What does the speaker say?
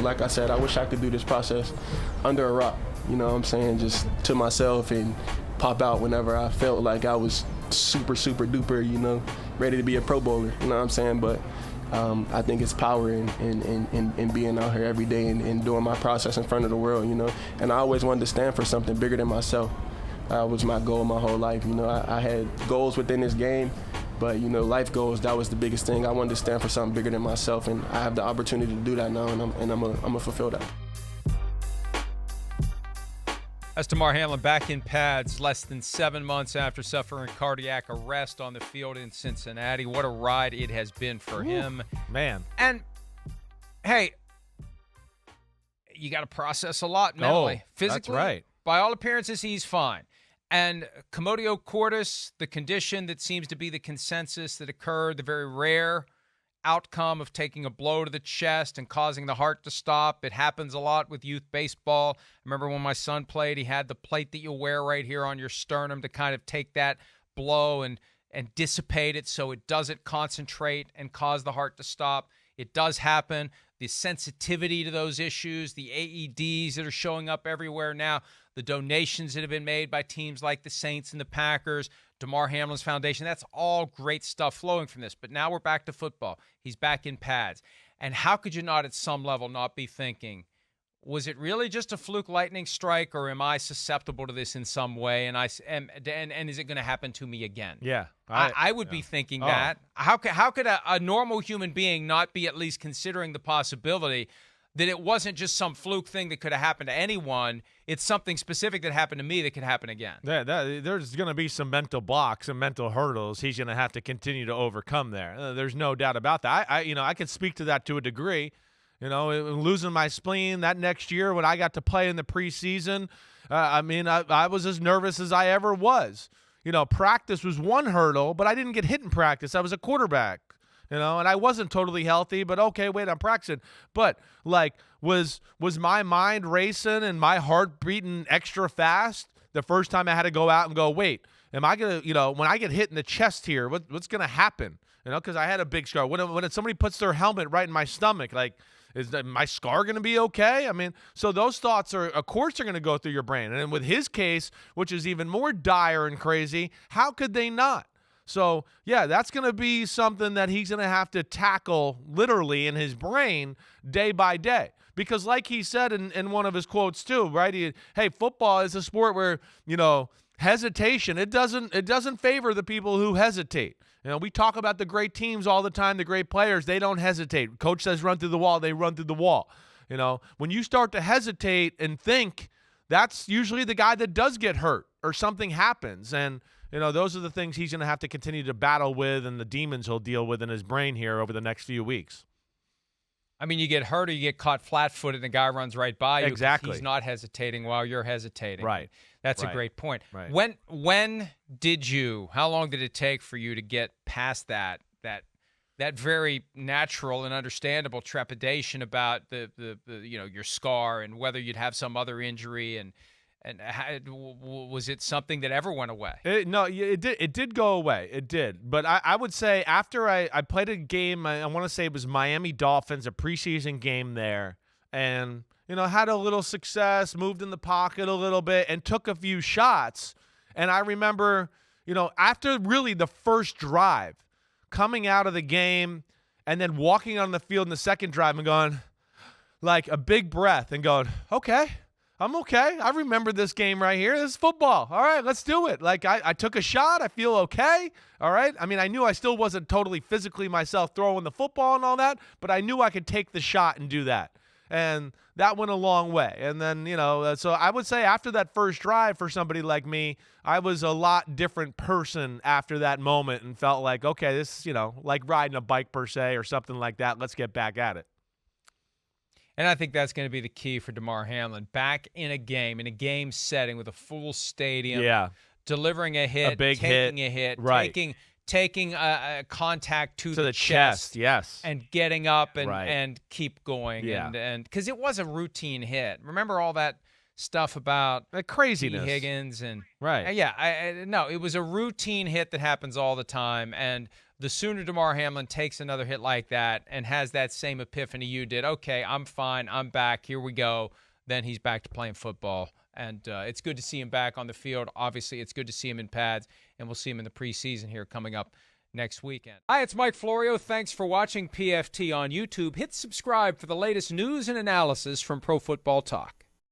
like I said, I wish I could do this process under a rock. You know what I'm saying? Just to myself and pop out whenever I felt like I was super, super duper, you know, ready to be a Pro Bowler. You know what I'm saying? But I think it's power in being out here every day and doing my process in front of the world, you know. And I always wanted to stand for something bigger than myself. That was my goal my whole life. You know, I had goals within this game, but, you know, life goals, that was the biggest thing. I wanted to stand for something bigger than myself, and I have the opportunity to do that now, and I'm gonna fulfill that. That's Damar Hamlin back in pads less than 7 months after suffering cardiac arrest on the field in Cincinnati. What a ride it has been for him. Man. And, hey, you got to process a lot mentally. Physically, that's right. By all appearances, he's fine. And commodio cordis, the condition that seems to be the consensus that occurred, the very rare outcome of taking a blow to the chest and causing the heart to stop. It happens a lot with youth baseball. I remember when my son played, he had the plate that you wear right here on your sternum to kind of take that blow and dissipate it so it doesn't concentrate and cause the heart to stop. It does happen. The sensitivity to those issues, the AEDs that are showing up everywhere now, the donations that have been made by teams like the Saints and the Packers, Damar Hamlin's foundation, that's all great stuff flowing from this. But now we're back to football. He's back in pads. And how could you not at some level not be thinking, was it really just a fluke lightning strike, or am I susceptible to this in some way? And is it going to happen to me again? Yeah. I would be thinking that. How could a normal human being not be at least considering the possibility that it wasn't just some fluke thing that could have happened to anyone? It's something specific that happened to me that could happen again. There's going to be some mental blocks and mental hurdles he's going to have to continue to overcome there. There's no doubt about that. I can speak to that to a degree. You know, losing my spleen that next year when I got to play in the preseason, I was as nervous as I ever was. You know, practice was one hurdle, but I didn't get hit in practice. I was a quarterback, you know, and I wasn't totally healthy, but okay, wait, I'm practicing. But, like, was my mind racing and my heart beating extra fast the first time I had to go out and go, wait, am I going to, you know, when I get hit in the chest here, what's going to happen? You know, because I had a big scar. When somebody puts their helmet right in my stomach, like, is my scar going to be okay? I mean, so those thoughts are, of course, are going to go through your brain. And with his case, which is even more dire and crazy, how could they not? So, yeah, that's going to be something that he's going to have to tackle literally in his brain day by day. Because like he said in one of his quotes too, right? Hey, football is a sport where, you know, hesitation, it doesn't favor the people who hesitate. You know, we talk about the great teams all the time, the great players, they don't hesitate. Coach says run through the wall, they run through the wall. You know, when you start to hesitate and think, that's usually the guy that does get hurt or something happens. And, you know, those are the things he's going to have to continue to battle with and the demons he'll deal with in his brain here over the next few weeks. I mean, you get hurt or you get caught flat-footed and the guy runs right by you. Exactly. He's not hesitating while you're hesitating. Right. That's a great point. Right. How long did it take for you to get past that very natural and understandable trepidation about the you know, your scar and whether you'd have some other injury, and was it something that ever went away? It did go away. It did. But I would say after I played a game, I want to say it was Miami Dolphins, a preseason game there, and, you know, had a little success, moved in the pocket a little bit, and took a few shots. And I remember, you know, after really the first drive, coming out of the game and then walking on the field in the second drive and going, like, a big breath and going, okay, I'm okay. I remember this game right here. This is football. All right, let's do it. Like, I took a shot. I feel okay. All right. I mean, I knew I still wasn't totally physically myself throwing the football and all that, but I knew I could take the shot and do that. And that went a long way. And then, you know, so I would say after that first drive for somebody like me, I was a lot different person after that moment and felt like, okay, this is, you know, like riding a bike per se or something like that. Let's get back at it. And I think that's going to be the key for Damar Hamlin. Back in a game setting with a full stadium, delivering a hit, taking a hit, right. taking a contact to the chest, yes, and getting up and, right. and keep going. Yeah. And because it was a routine hit. Remember all that stuff about the craziness, Higgins and right? No, it was a routine hit that happens all the time. And the sooner Damar Hamlin takes another hit like that and has that same epiphany you did, okay, I'm fine, I'm back, here we go, then he's back to playing football. And it's good to see him back on the field. Obviously, it's good to see him in pads, and we'll see him in the preseason here coming up next weekend. Hi, it's Mike Florio. Thanks for watching PFT on YouTube. Hit subscribe for the latest news and analysis from Pro Football Talk.